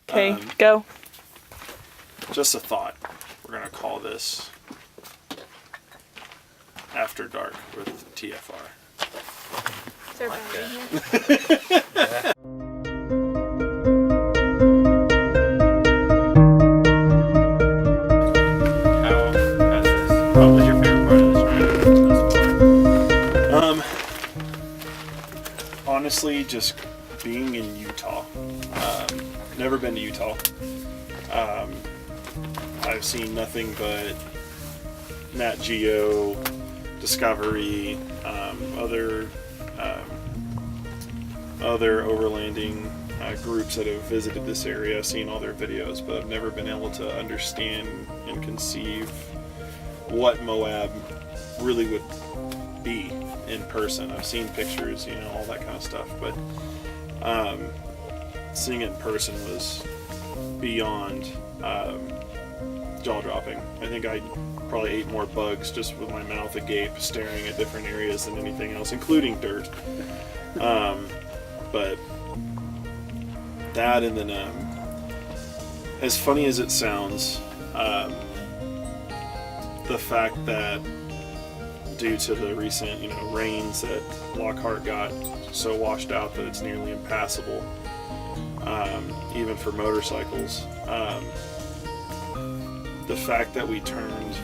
Okay, go. Just a thought. We're going to call this After Dark with TFR. Is there a here? Yeah. What was your favorite part of this trip? Honestly, just being in Utah. Never been to Utah. I've seen nothing but Nat Geo, Discovery, other overlanding groups that have visited this area. I've seen all their videos, but I've never been able to understand and conceive what Moab really would be in person. I've seen pictures, all that kind of stuff, but seeing it in person was beyond jaw-dropping. I think I probably ate more bugs just with my mouth agape, staring at different areas than anything else, including dirt. But that, and then as funny as it sounds, the fact that due to the recent, rains, that Lockhart got so washed out that it's nearly impassable, even for motorcycles. The fact that we turned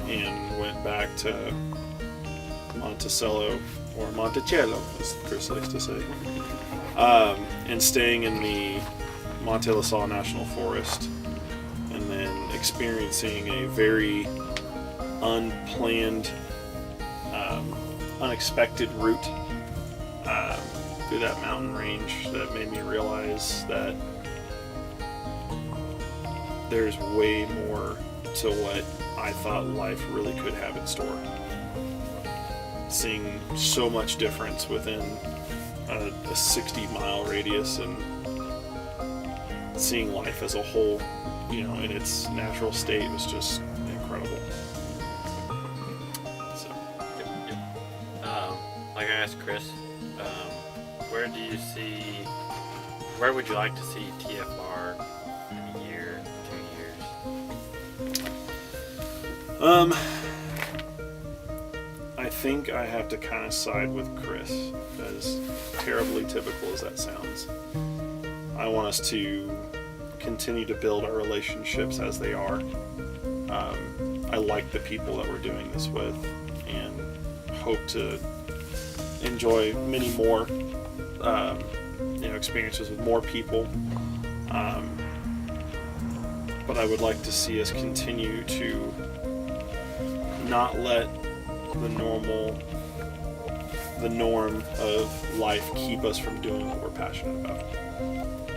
and went back to Monticello, or Monticello, as Chris likes to say, and staying in the Monte La Salle National Forest, and then experiencing a very unplanned, unexpected route through that mountain range, that made me realize that there's way more to what I thought life really could have in store. Seeing so much difference within a 60-mile radius, and seeing life as a whole, in its natural state, was just incredible. So, Yep. Like I asked Chris, where would you like to see TFR in a year, 2 years? I think I have to kind of side with Chris, as terribly typical as that sounds. I want us to continue to build our relationships as they are. I like the people that we're doing this with, and hope to enjoy many more experiences with more people. But I would like to see us continue to not let the norm of life keep us from doing what we're passionate about.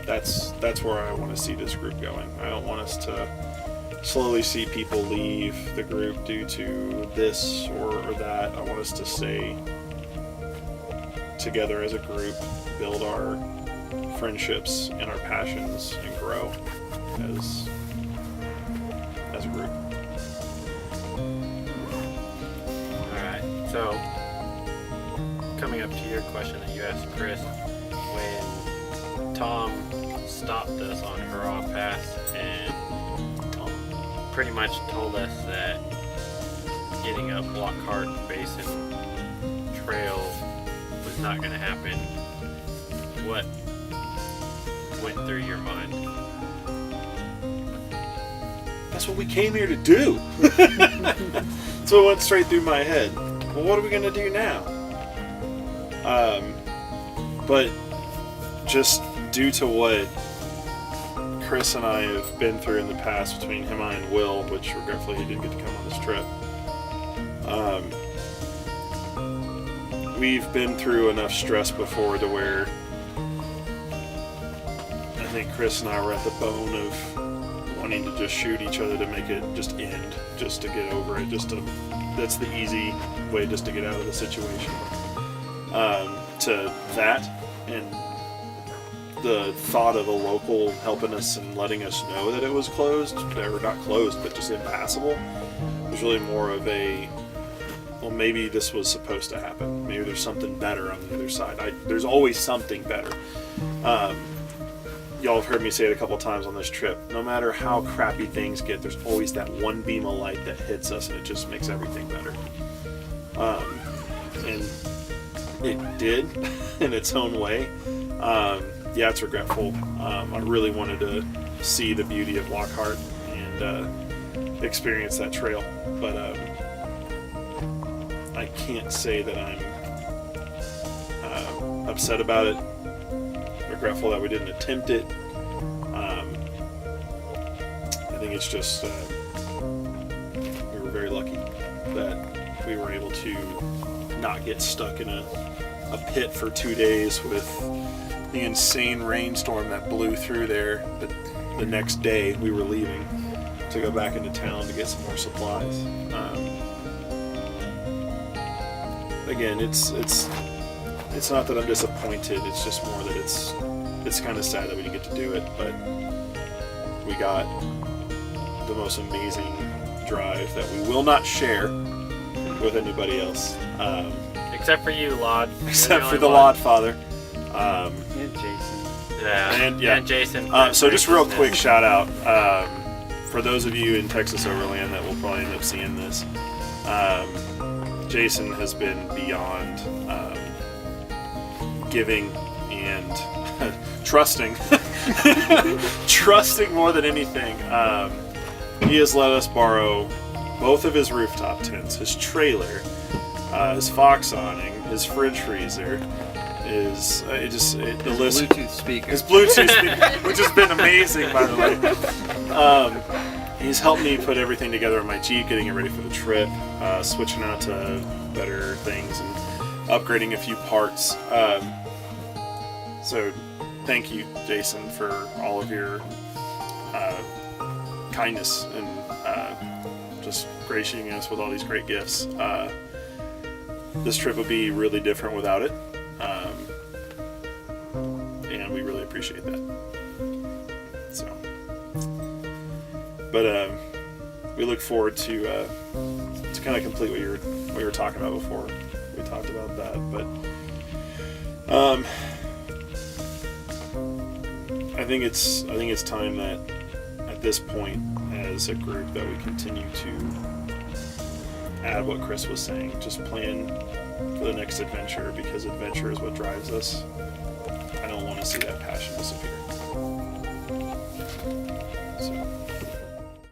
That's where I want to see this group going. I don't want us to slowly see people leave the group due to this or that. I want us to stay together as a group, build our friendships and our passions, and grow as a group. Alright, so coming up to your question that you asked Chris, when Tom stopped us on Hurrah Pass and pretty much told us that getting up Lockhart Basin Trail was not going to happen, what went through your mind? That's what we came here to do. That's what went straight through my head. Well, what are we going to do now? But just due to what Chris and I have been through in the past, between him and Will, which regretfully he didn't get to come on this trip, we've been through enough stress before to where I think Chris and I were at the bone of wanting to just shoot each other to make it just end, just to get over it, that's the easy way just to get out of the situation. To that, and the thought of a local helping us and letting us know that it was closed, or not closed, but just impassable, was really more of a, well, maybe this was supposed to happen. Maybe there's something better on the other side. There's always something better. y'all have heard me say it a couple times on this trip. No matter how crappy things get, there's always that one beam of light that hits us, and it just makes everything better. And it did in its own way. Yeah, it's regretful. I really wanted to see the beauty of Lockhart and experience that trail, but I can't say that I'm upset about it. Regretful that we didn't attempt it. I think it's just we were very lucky that we were able to not get stuck in a pit for 2 days with the insane rainstorm that blew through there. But the next day we were leaving to go back into town to get some more supplies. Again, it's not that I'm disappointed. It's just more that it's kind of sad that we didn't get to do it. But we got the most amazing drive that we will not share with anybody else. Except for you, Lod. Except for the Lod Father. And Jason. And Jason. So just real quick shout out for those of you in Texas Overland that will probably end up seeing this. Jason has been beyond giving and trusting. Trusting more than anything. He has let us borrow both of his rooftop tents, his trailer, his fox awning, his fridge freezer, his list. Bluetooth speaker. His Bluetooth speaker, which has been amazing, by the way. He's helped me put everything together on my Jeep, getting it ready for the trip, switching out to better things, and upgrading a few parts. So thank you, Jason, for all of your kindness and just gracing us with all these great gifts. This trip would be really different without it, and we really appreciate that. So, but we look forward to kind of complete what you were talking about before we talked about that. But I think it's time that at this point, as a group, that we continue to add what Chris was saying. Just plan for the next adventure, because adventure is what drives us. I don't want to see that passion disappear.